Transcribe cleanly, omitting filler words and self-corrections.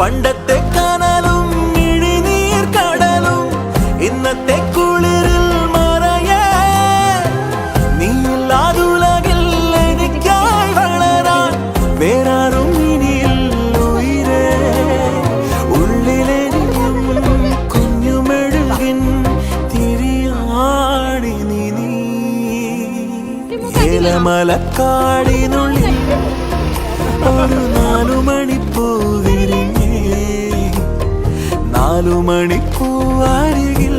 പണ്ടത്തെ കനലും ഇഴിനീർ കടലും ഇന്നത്തെ കുളിരിൽ മറയേ നീയില്ലാതുലകിൽ എനിക്കായി വളരാൻ വേറാരും ഇനിയിൽ ഉയരേ ഉള്ളിലെരിയും കുഞ്ഞുമെഴുകിൻ തിരിയാണി നീ ഏലമലക്കാടിനുള്ളിൽ ഒരു 4 മണിപ്പൂ വിരിഞ്ഞേ 4 മണിപ്പൂ അരികിൽ